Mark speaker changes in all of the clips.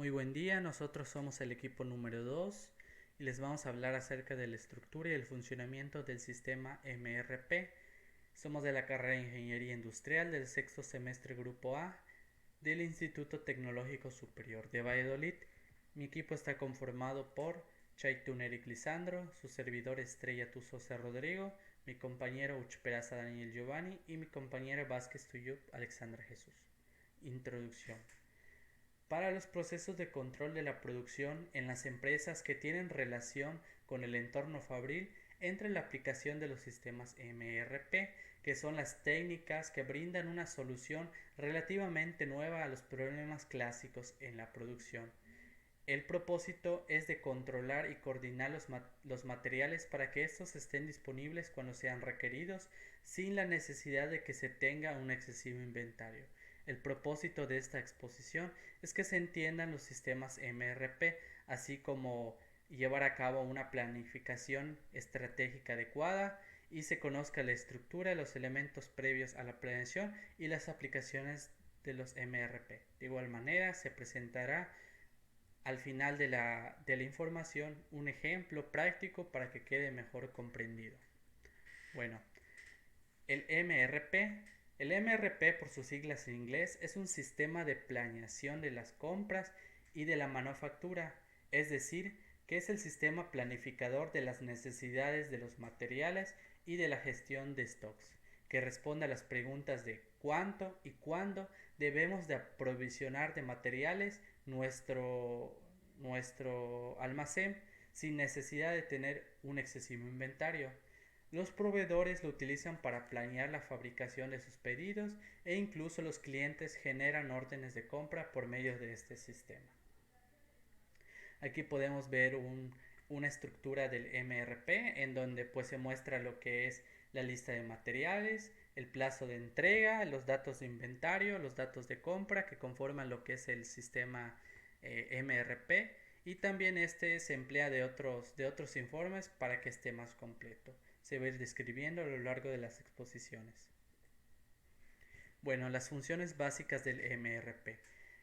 Speaker 1: Muy buen día, nosotros somos el equipo número 2 y les vamos a hablar acerca de la estructura y el funcionamiento del sistema MRP. Somos de la carrera de Ingeniería Industrial del sexto semestre Grupo A del Instituto Tecnológico Superior de Valladolid. Mi equipo está conformado por Chaitun Eric Lisandro, su servidor Estrella Tuzosa Rodrigo, mi compañero Uchperaza Daniel Giovanni y mi compañera Vázquez Tuyup Alexandra Jesús. Introducción. Para los procesos de control de la producción en las empresas que tienen relación con el entorno fabril, entra la aplicación de los sistemas MRP, que son las técnicas que brindan una solución relativamente nueva a los problemas clásicos en la producción. El propósito es de controlar y coordinar los materiales para que estos estén disponibles cuando sean requeridos sin la necesidad de que se tenga un excesivo inventario. El propósito de esta exposición es que se entiendan los sistemas MRP, así como llevar a cabo una planificación estratégica adecuada y se conozca la estructura, los elementos previos a la planeación y las aplicaciones de los MRP. De igual manera, se presentará al final de la información un ejemplo práctico para que quede mejor comprendido. Bueno, el MRP. El MRP, por sus siglas en inglés, es un sistema de planeación de las compras y de la manufactura, es decir, que es el sistema planificador de las necesidades de los materiales y de la gestión de stocks, que responde a las preguntas de cuánto y cuándo debemos de aprovisionar de materiales nuestro almacén sin necesidad de tener un excesivo inventario. Los proveedores lo utilizan para planear la fabricación de sus pedidos e incluso los clientes generan órdenes de compra por medio de este sistema. Aquí podemos ver una estructura del MRP en donde pues se muestra lo que es la lista de materiales, el plazo de entrega, los datos de inventario, los datos de compra que conforman lo que es el sistema MRP, y también este se emplea de otros informes para que esté más completo. Se va a ir describiendo a lo largo de las exposiciones. Bueno, las funciones básicas del MRP.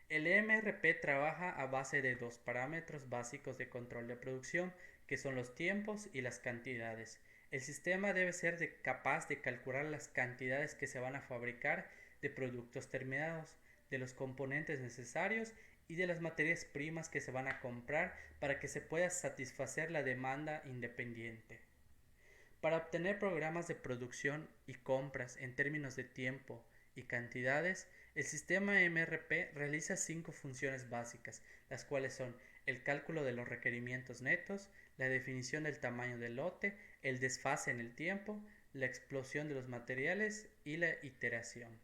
Speaker 1: El MRP trabaja a base de dos parámetros básicos de control de producción, que son los tiempos y las cantidades. El sistema debe ser capaz de calcular las cantidades que se van a fabricar de productos terminados, de los componentes necesarios y de las materias primas que se van a comprar para que se pueda satisfacer la demanda independiente. Para obtener programas de producción y compras en términos de tiempo y cantidades, el sistema MRP realiza 5 funciones básicas, las cuales son el cálculo de los requerimientos netos, la definición del tamaño del lote, el desfase en el tiempo, la explosión de los materiales y la iteración.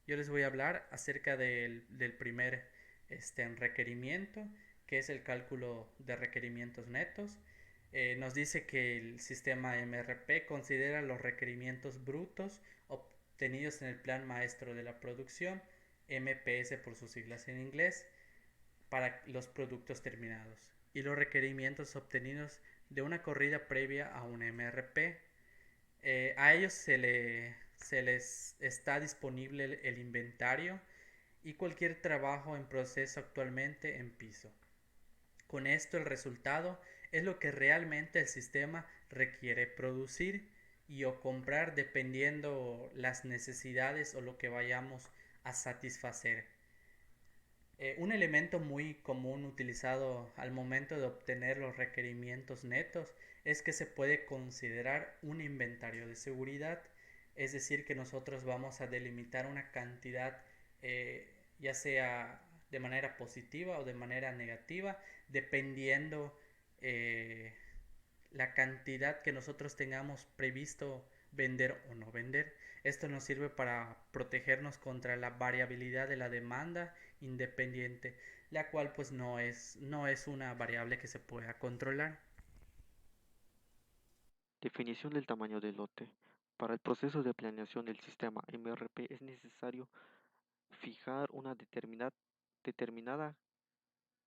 Speaker 1: Yo les voy a hablar acerca del primer requerimiento, que es el cálculo de requerimientos netos. Nos dice que el sistema MRP considera los requerimientos brutos obtenidos en el plan maestro de la producción, MPS por sus siglas en inglés, para los productos terminados, y los requerimientos obtenidos de una corrida previa a un MRP. A ellos se les está disponible el inventario y cualquier trabajo en proceso actualmente en piso. Con esto el resultado es lo que realmente el sistema requiere producir y o comprar dependiendo las necesidades o lo que vayamos a satisfacer. Un elemento muy común utilizado al momento de obtener los requerimientos netos es que se puede considerar un inventario de seguridad, es decir, que nosotros vamos a delimitar una cantidad, ya sea de manera positiva o de manera negativa, dependiendo eh, la cantidad que nosotros tengamos previsto vender o no vender. Esto nos sirve para protegernos contra la variabilidad de la demanda independiente, la cual pues no es una variable que se pueda controlar.
Speaker 2: Definición del tamaño del lote. Para el proceso de planeación del sistema MRP es necesario fijar una determinada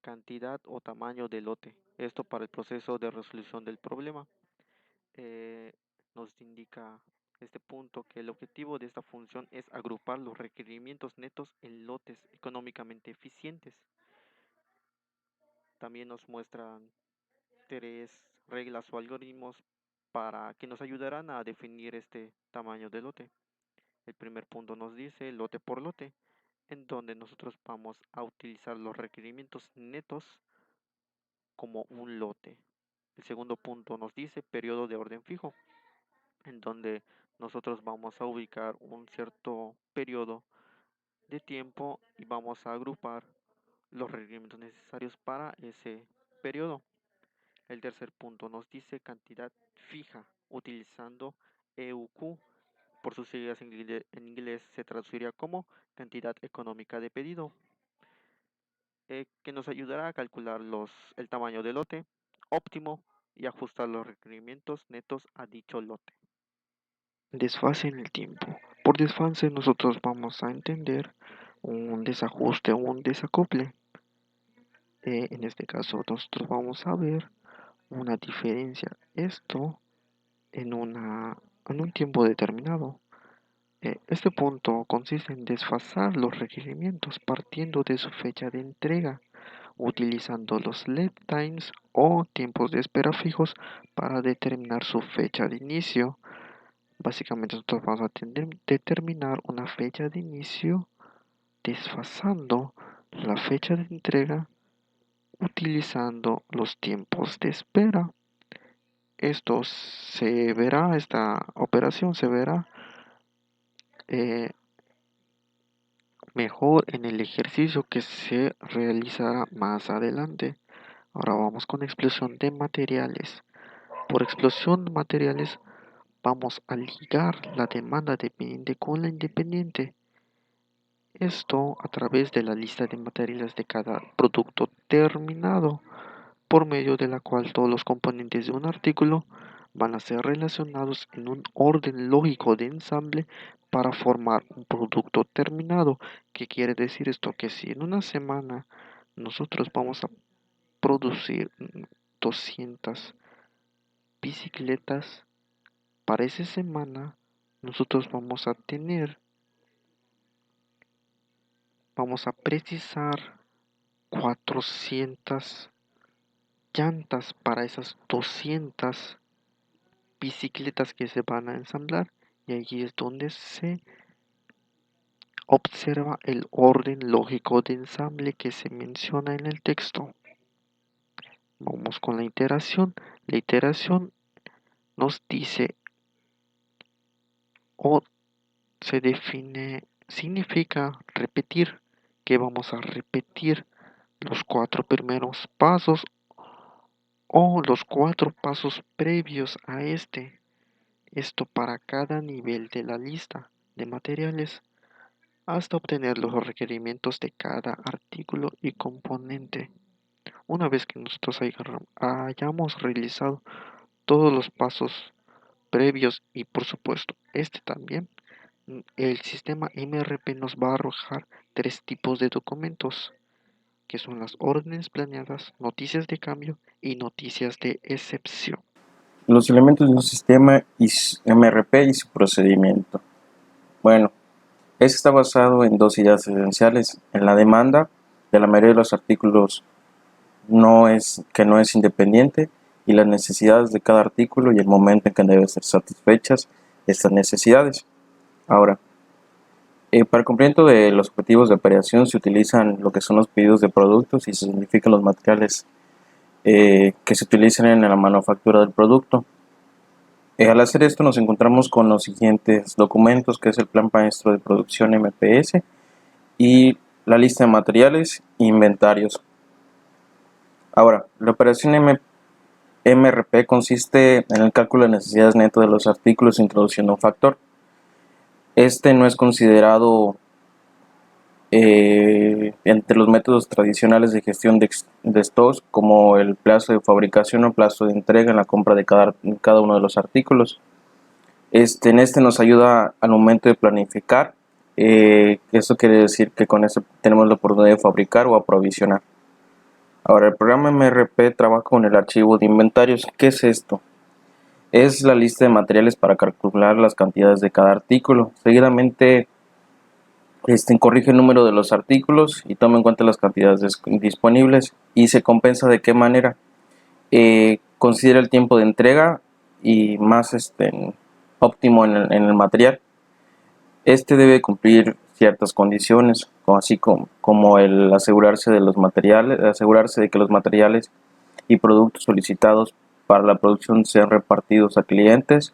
Speaker 2: cantidad o tamaño de lote. Esto para el proceso de resolución del problema. Eh, Nos indica este punto que el objetivo de esta función es agrupar los requerimientos netos en lotes económicamente eficientes. También nos muestran tres reglas o algoritmos para que nos ayudarán a definir este tamaño de lote. El primer punto nos dice lote por lote, en donde nosotros vamos a utilizar los requerimientos netos como un lote. El segundo punto nos dice periodo de orden fijo, en donde nosotros vamos a ubicar un cierto periodo de tiempo y vamos a agrupar los requerimientos necesarios para ese periodo. El tercer punto nos dice cantidad fija, utilizando EUQ. Por sus siglas en inglés se traduciría como cantidad económica de pedido, que nos ayudará a calcular el tamaño del lote óptimo y ajustar los requerimientos netos a dicho lote. Desfase en el tiempo. Por desfase nosotros vamos a entender un desajuste o un desacople. En este caso nosotros vamos a ver una diferencia. Esto en un tiempo determinado. Este punto consiste en desfasar los requerimientos partiendo de su fecha de entrega, utilizando los lead times o tiempos de espera fijos para determinar su fecha de inicio. Básicamente nosotros vamos a determinar una fecha de inicio desfasando la fecha de entrega utilizando los tiempos de espera. Esta operación se verá eh, mejor en el ejercicio que se realizará más adelante. Ahora vamos con explosión de materiales. Por explosión de materiales vamos a ligar la demanda dependiente con la independiente. Esto a través de la lista de materiales de cada producto terminado, por medio de la cual todos los componentes de un artículo van a ser relacionados en un orden lógico de ensamble para formar un producto terminado. ¿Qué quiere decir esto? Que si en una semana nosotros vamos a producir 200 bicicletas, para esa semana nosotros vamos a precisar 400 llantas para esas 200 bicicletas que se van a ensamblar, y allí es donde se observa el orden lógico de ensamble que se menciona en el texto. Vamos con la iteración. La iteración nos dice o se define, significa repetir, que vamos a repetir los 4 primeros pasos o los 4 pasos previos a este. Esto para cada nivel de la lista de materiales hasta obtener los requerimientos de cada artículo y componente. Una vez que nosotros hayamos realizado todos los pasos previos y por supuesto este también, el sistema MRP nos va a arrojar 3 tipos de documentos, que son las órdenes planeadas, noticias de cambio y noticias de excepción.
Speaker 3: Los elementos de un sistema MRP y su procedimiento. Bueno, este está basado en dos ideas esenciales: en la demanda de la mayoría de los artículos que no es independiente, y las necesidades de cada artículo y el momento en que deben ser satisfechas estas necesidades. Ahora, para el cumplimiento de los objetivos de operación se utilizan lo que son los pedidos de productos y se significan los materiales que se utilizan en la manufactura del producto. Al hacer esto nos encontramos con los siguientes documentos, que es el plan maestro de producción MPS y la lista de materiales e inventarios. Ahora, la operación MRP consiste en el cálculo de necesidades netas de los artículos introduciendo un factor. Este no es considerado entre los métodos tradicionales de gestión de stocks, como el plazo de fabricación o plazo de entrega en la compra de cada uno de los artículos. En este nos ayuda al momento de planificar. Eso quiere decir que con eso tenemos la oportunidad de fabricar o aprovisionar. Ahora, el programa MRP trabaja con el archivo de inventarios. ¿Qué es esto? es la lista de materiales para calcular las cantidades de cada artículo. Seguidamente, corrige el número de los artículos y toma en cuenta las cantidades disponibles y se compensa de qué manera. Considera el tiempo de entrega y más óptimo en el material. Debe cumplir ciertas condiciones, así como el asegurarse de que los materiales y productos solicitados para la producción sean repartidos a clientes,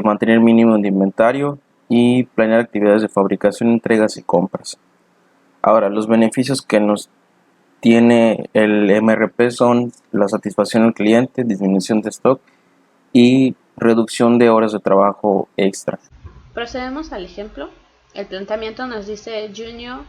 Speaker 3: mantener mínimo de inventario y planear actividades de fabricación, entregas y compras. Ahora, los beneficios que nos tiene el MRP son la satisfacción al cliente, disminución de stock y reducción de horas de trabajo extra.
Speaker 4: Procedemos al ejemplo. El planteamiento nos dice Junior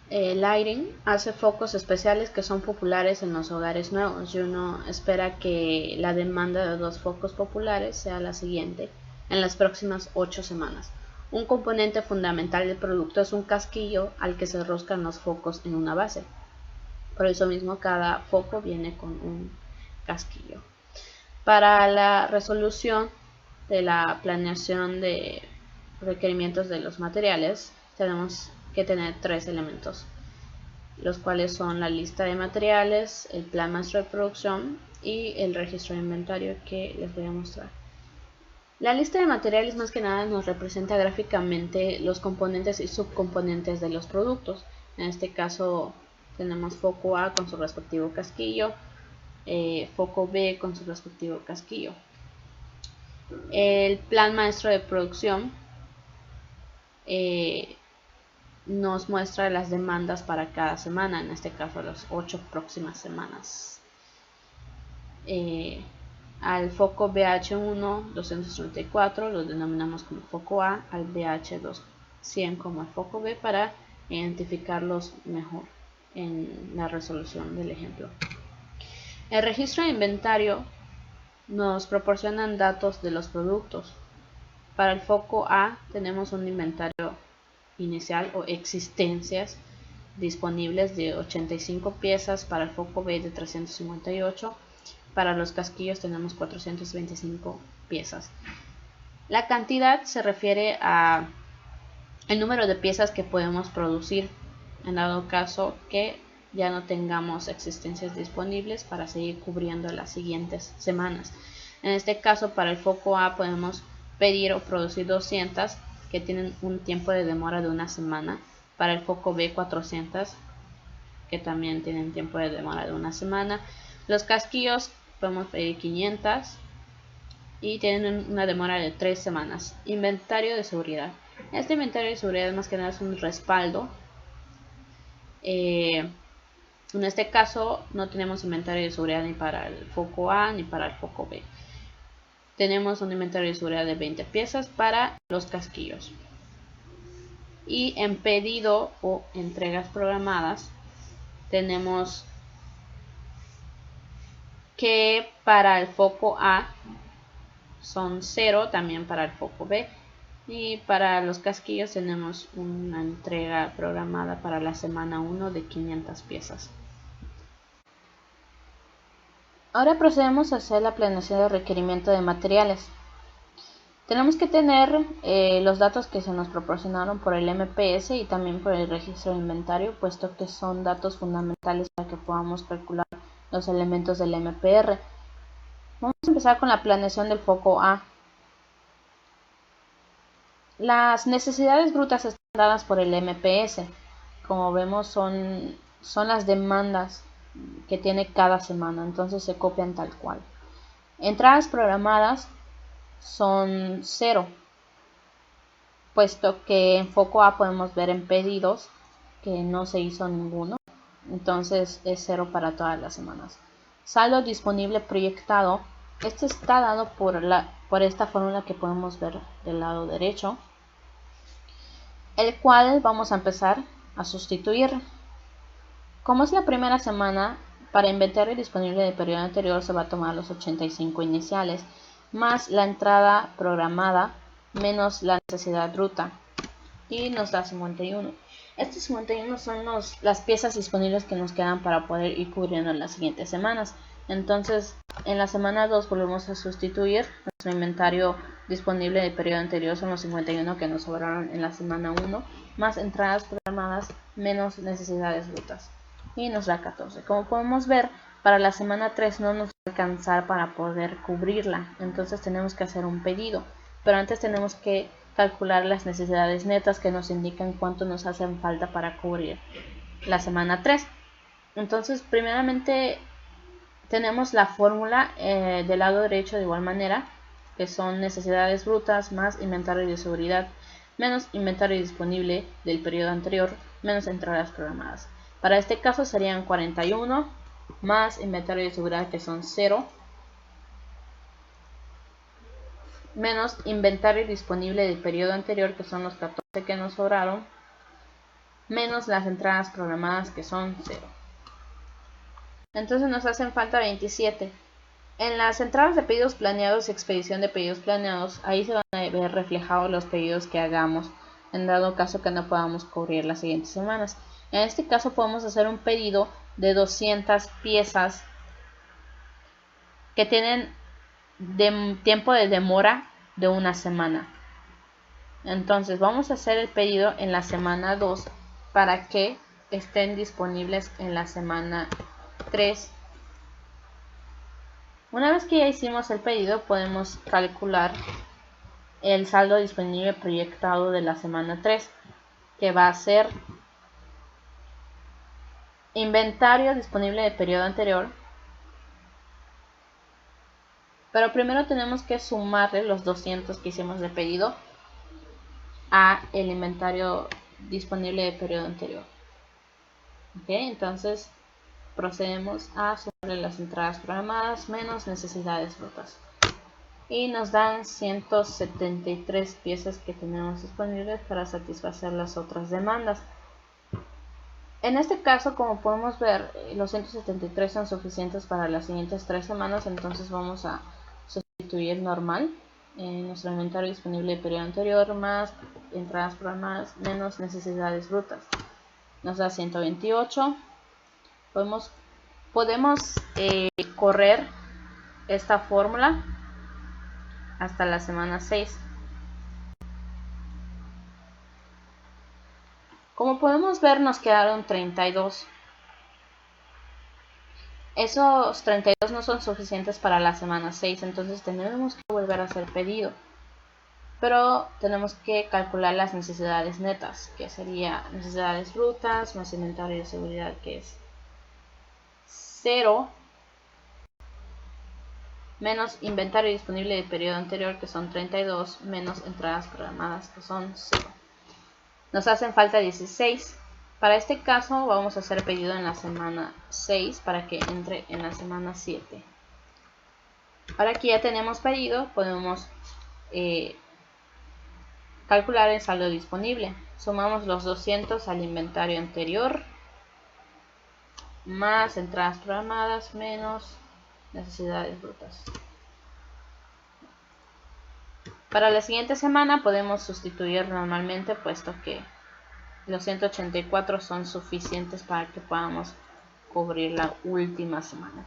Speaker 4: Lighting hace focos especiales que son populares en los hogares nuevos. Juno espera que la demanda de 2 focos populares sea la siguiente en las próximas 8 semanas. Un componente fundamental del producto es un casquillo al que se roscan los focos en una base. Por eso mismo cada foco viene con un casquillo. Para la resolución de la planeación de requerimientos de los materiales, tenemos que tener 3 elementos, los cuales son la lista de materiales, el plan maestro de producción y el registro de inventario que les voy a mostrar. La lista de materiales más que nada nos representa gráficamente los componentes y subcomponentes de los productos. En este caso tenemos foco A con su respectivo casquillo, foco B con su respectivo casquillo. El plan maestro de producción nos muestra las demandas para cada semana, en este caso las 8 próximas semanas. Al foco BH1 234 lo denominamos como foco A, al BH2 100 como el foco B para identificarlos mejor en la resolución del ejemplo. El registro de inventario nos proporcionan datos de los productos. Para el foco A tenemos un inventario inicial o existencias disponibles de 85 piezas, para el foco B de 358, para los casquillos tenemos 425 piezas. La cantidad se refiere a el número de piezas que podemos producir en dado caso que ya no tengamos existencias disponibles para seguir cubriendo las siguientes semanas. En este caso, para el foco A podemos pedir o producir 200 que tienen un tiempo de demora de una semana. Para el foco B 400 que también tienen tiempo de demora de una semana. Los casquillos podemos pedir 500 y tienen una demora de 3 semanas. Inventario de seguridad. Este inventario de seguridad más que nada es un respaldo. En este caso no tenemos inventario de seguridad ni para el foco A ni para el foco B. Tenemos un inventario de seguridad de 20 piezas para los casquillos. Y en pedido o entregas programadas tenemos que para el foco A son 0, también para el foco B. Y para los casquillos tenemos una entrega programada para la semana 1 de 500 piezas. Ahora procedemos a hacer la planeación de requerimiento de materiales. Tenemos que tener los datos que se nos proporcionaron por el MPS y también por el registro de inventario, puesto que son datos fundamentales para que podamos calcular los elementos del MPR. Vamos a empezar con la planeación del foco A. Las necesidades brutas están dadas por el MPS. Como vemos son las demandas que tiene cada semana, entonces se copian tal cual. Entradas programadas son 0, puesto que en foco A podemos ver en pedidos que no se hizo ninguno, entonces es 0 para todas las semanas. Saldo disponible proyectado, este está dado por esta fórmula que podemos ver del lado derecho, el cual vamos a empezar a sustituir. Como es la primera semana, para inventario disponible del periodo anterior se va a tomar los 85 iniciales, más la entrada programada, menos la necesidad bruta, y nos da 51. Estos 51 son las piezas disponibles que nos quedan para poder ir cubriendo en las siguientes semanas. Entonces en la semana 2 volvemos a sustituir. Nuestro inventario disponible del periodo anterior son los 51 que nos sobraron en la semana 1, más entradas programadas menos necesidades brutas, y nos da 14. Como podemos ver, para la semana 3 no nos va a alcanzar para poder cubrirla, entonces tenemos que hacer un pedido, pero antes tenemos que calcular las necesidades netas que nos indican cuánto nos hacen falta para cubrir la semana 3. Entonces primeramente tenemos la fórmula del lado derecho de igual manera, que son necesidades brutas más inventario de seguridad menos inventario disponible del periodo anterior menos entradas programadas. Para este caso serían 41 más inventario de seguridad, que son 0, menos inventario disponible del periodo anterior, que son los 14 que nos sobraron, menos las entradas programadas, que son 0. Entonces nos hacen falta 27. En las entradas de pedidos planeados y expedición de pedidos planeados, ahí se van a ver reflejados los pedidos que hagamos en dado caso que no podamos cubrir las siguientes semanas. En este caso podemos hacer un pedido de 200 piezas que tienen tiempo de demora de una semana. Entonces vamos a hacer el pedido en la semana 2 para que estén disponibles en la semana 3. Una vez que ya hicimos el pedido, podemos calcular el saldo disponible proyectado de la semana 3, que va a ser inventario disponible del periodo anterior. Pero primero tenemos que sumarle los 200 que hicimos de pedido a el inventario disponible del periodo anterior. ¿Ok? Entonces procedemos a sumarle las entradas programadas menos necesidades brutas. Y nos dan 173 piezas que tenemos disponibles para satisfacer las otras demandas. En este caso, como podemos ver, los 173 son suficientes para las siguientes 3 semanas, entonces vamos a sustituir normal nuestro inventario disponible del periodo anterior más entradas programadas menos necesidades brutas. Nos da 128. Podemos correr esta fórmula hasta la semana 6. Como podemos ver, nos quedaron 32. Esos 32 no son suficientes para la semana 6, entonces tenemos que volver a hacer pedido. Pero tenemos que calcular las necesidades netas, que sería necesidades brutas más inventario de seguridad, que es 0, menos inventario disponible del periodo anterior, que son 32, menos entradas programadas, que son 0. Nos hacen falta 16. Para este caso vamos a hacer pedido en la semana 6 para que entre en la semana 7. Ahora que ya tenemos pedido, podemos calcular el saldo disponible. Sumamos los 200 al inventario anterior, más entradas programadas, menos necesidades brutas. Para la siguiente semana podemos sustituir normalmente, puesto que los 184 son suficientes para que podamos cubrir la última semana.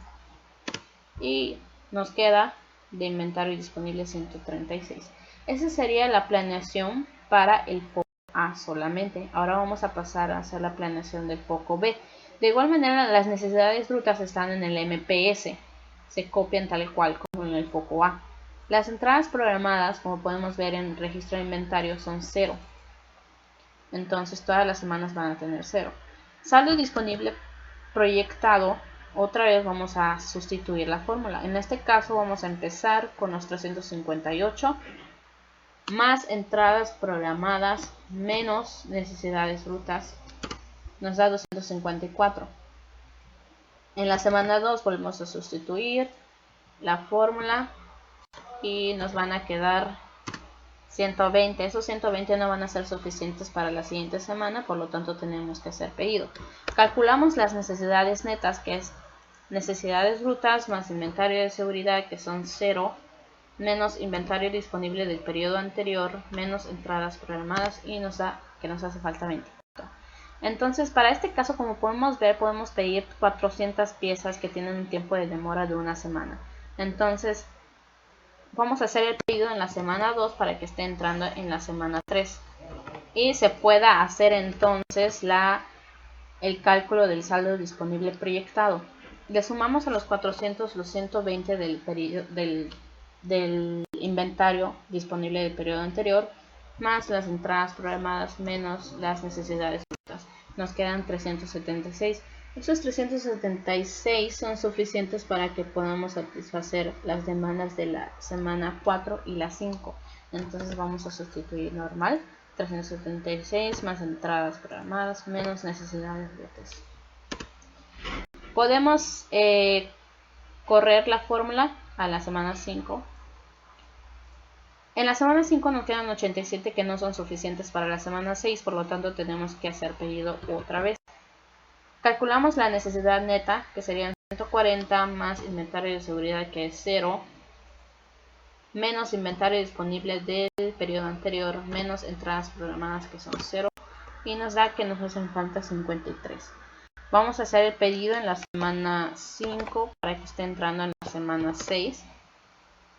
Speaker 4: Y nos queda de inventario disponible 136. Esa sería la planeación para el foco A solamente. Ahora vamos a pasar a hacer la planeación del foco B. De igual manera, las necesidades brutas están en el MPS. Se copian tal cual como en el foco A. Las entradas programadas, como podemos ver en registro de inventario, son 0. Entonces todas las semanas van a tener 0. Saldo disponible proyectado. Otra vez vamos a sustituir la fórmula. En este caso vamos a empezar con los 358 más entradas programadas menos necesidades brutas. Nos da 254. En la semana 2 volvemos a sustituir la fórmula y nos van a quedar 120. Esos 120 no van a ser suficientes para la siguiente semana, por lo tanto tenemos que hacer pedido. Calculamos las necesidades netas, que es necesidades brutas más inventario de seguridad, que son 0, menos inventario disponible del periodo anterior, menos entradas programadas, y nos da que nos hace falta 24. Entonces, para este caso, como podemos ver, podemos pedir 400 piezas que tienen un tiempo de demora de una semana. Entonces, vamos a hacer el pedido en la semana 2 para que esté entrando en la semana 3. Y se pueda hacer entonces el cálculo del saldo disponible proyectado. Le sumamos a los 400 los 120 del inventario disponible del periodo anterior, más las entradas programadas menos las necesidades brutas. Nos quedan 376. Estos 376 son suficientes para que podamos satisfacer las demandas de la semana 4 y la 5. Entonces vamos a sustituir normal, 376 más entradas programadas menos necesidades brutas. Podemos correr la fórmula a la semana 5. En la semana 5 nos quedan 87 que no son suficientes para la semana 6, por lo tanto tenemos que hacer pedido otra vez. Calculamos la necesidad neta, que serían 140 más inventario de seguridad, que es 0, menos inventario disponible del periodo anterior, menos entradas programadas, que son 0, y nos da que nos hacen falta 53. Vamos a hacer el pedido en la semana 5 para que esté entrando en la semana 6.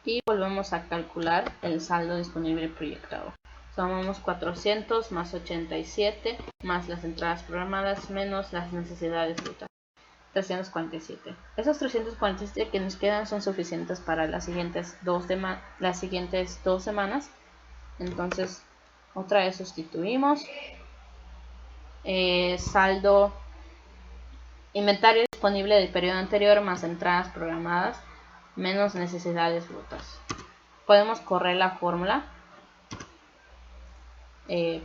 Speaker 4: Y volvemos a calcular el saldo disponible proyectado. Sumamos 400 más 87 más las entradas programadas menos las necesidades brutas. 347. Esos 347 que nos quedan son suficientes para las siguientes dos semanas. Entonces, otra vez sustituimos. Saldo inventario disponible del periodo anterior más entradas programadas menos necesidades brutas. Podemos correr la fórmula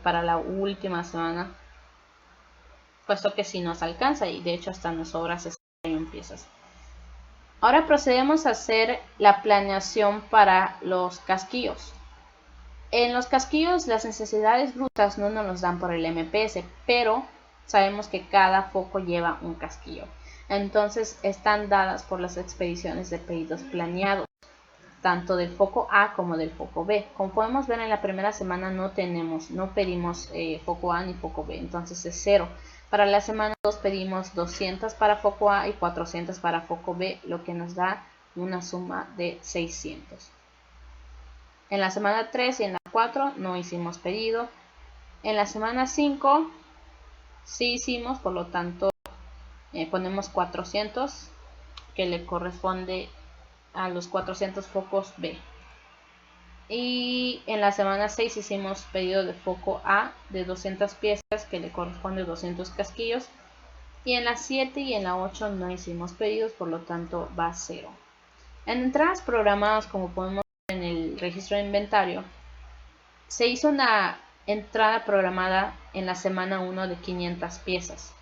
Speaker 4: para la última semana, puesto que si nos alcanza, y de hecho hasta nos sobra 61 piezas. Ahora procedemos a hacer la planeación para los casquillos. En los casquillos las necesidades brutas no nos los dan por el MPS, pero sabemos que cada foco lleva un casquillo. Entonces están dadas por las expediciones de pedidos planeados, tanto del foco A como del foco B. Como podemos ver, en la primera semana no pedimos foco A ni foco B, entonces es 0. Para la semana 2 pedimos 200 para foco A y 400 para foco B, lo que nos da una suma de 600. En la semana 3 y en la 4 no hicimos pedido. En la semana 5 sí hicimos, por lo tanto ponemos 400, que le corresponde a los 400 focos B. Y en la semana 6 hicimos pedido de foco A de 200 piezas, que le corresponde a 200 casquillos. Y en la 7 y en la 8 no hicimos pedidos, por lo tanto va a 0. En entradas programadas, como podemos ver en el registro de inventario, se hizo una entrada programada en la semana 1 de 500 piezas.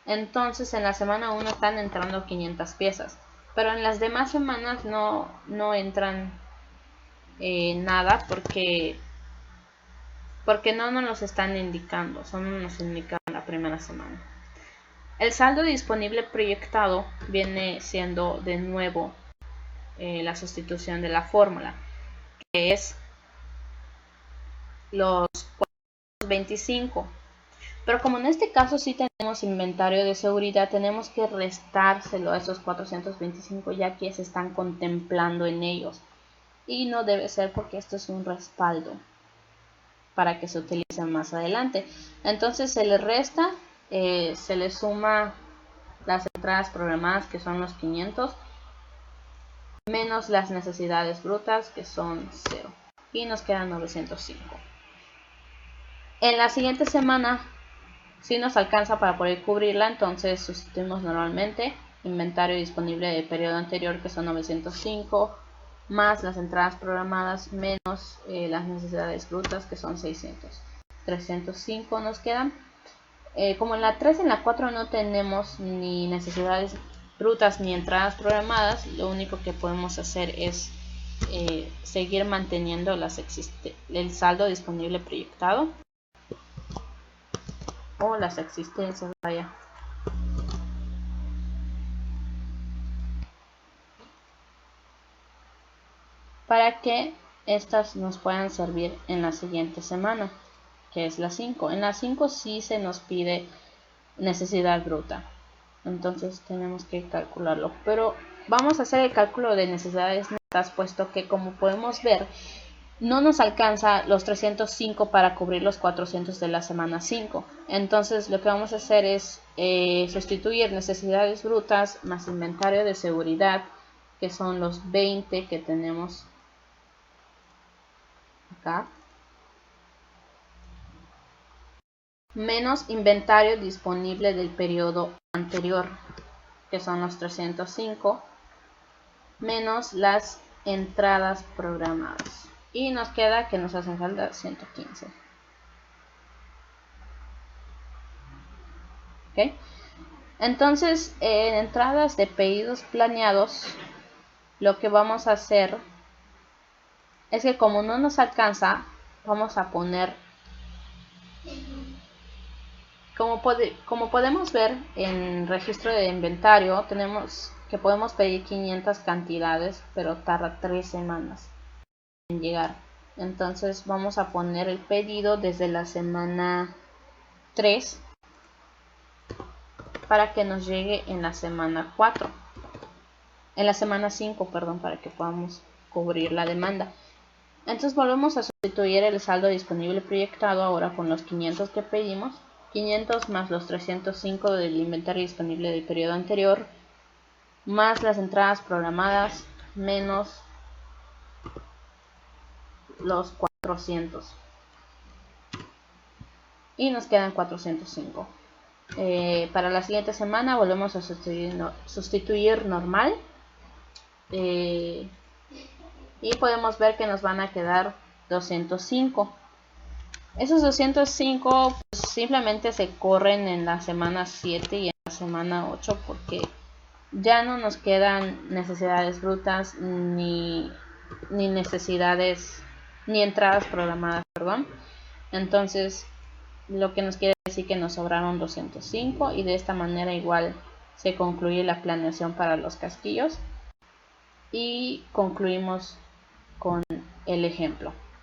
Speaker 4: Entonces en la semana 1 están entrando 500 piezas, pero en las demás semanas no entran nada porque no nos los están indicando, solo nos indican la primera semana. El saldo disponible proyectado viene siendo de nuevo la sustitución de la fórmula, que es los 425. Pero como en este caso sí tenemos inventario de seguridad, tenemos que restárselo a esos 425, ya que se están contemplando en ellos. Y no debe ser, porque esto es un respaldo para que se utilicen más adelante. Entonces se le resta, se le suma las entradas programadas, que son los 500, menos las necesidades brutas, que son 0, y nos quedan 905. En la siguiente semana si nos alcanza para poder cubrirla, entonces sustituimos normalmente inventario disponible del periodo anterior, que son 905, más las entradas programadas menos las necesidades brutas, que son 600. 305 nos quedan. Como en la 3 y en la 4 no tenemos ni necesidades brutas ni entradas programadas, lo único que podemos hacer es seguir manteniendo el saldo disponible proyectado, o las existencias, vaya. Para que estas nos puedan servir en la siguiente semana. que es la 5. En la 5 sí se nos pide necesidad bruta, entonces tenemos que calcularlo, pero vamos a hacer el cálculo de necesidades netas, puesto que, como podemos ver, no nos alcanza los 305 para cubrir los 400 de la semana 5. Entonces lo que vamos a hacer es sustituir necesidades brutas más inventario de seguridad, que son los 20 que tenemos acá, menos inventario disponible del periodo anterior, que son los 305, menos las entradas programadas, y nos queda que nos hacen falta 115. ¿Okay? Entonces, en entradas de pedidos planeados, lo que vamos a hacer es que, como no nos alcanza, vamos a poner, como podemos ver en registro de inventario, tenemos que podemos pedir 500 cantidades, pero tarda 3 semanas en llegar. Entonces vamos a poner el pedido desde la semana 3 para que nos llegue en la semana 4. En la semana 5, perdón, para que podamos cubrir la demanda. Entonces volvemos a sustituir el saldo disponible proyectado ahora con los 500 que pedimos, 500 más los 305 del inventario disponible del periodo anterior, más las entradas programadas, menos los 400, y nos quedan 405. Para la siguiente semana volvemos a sustituir normal, y podemos ver que nos van a quedar 205. Esos 205 pues, simplemente se corren en la semana 7 y en la semana 8, porque ya no nos quedan necesidades brutas ni necesidades ni entradas programadas, perdón. Entonces lo que nos quiere decir que nos sobraron 205, y de esta manera igual se concluye la planeación para los casquillos y concluimos con el ejemplo.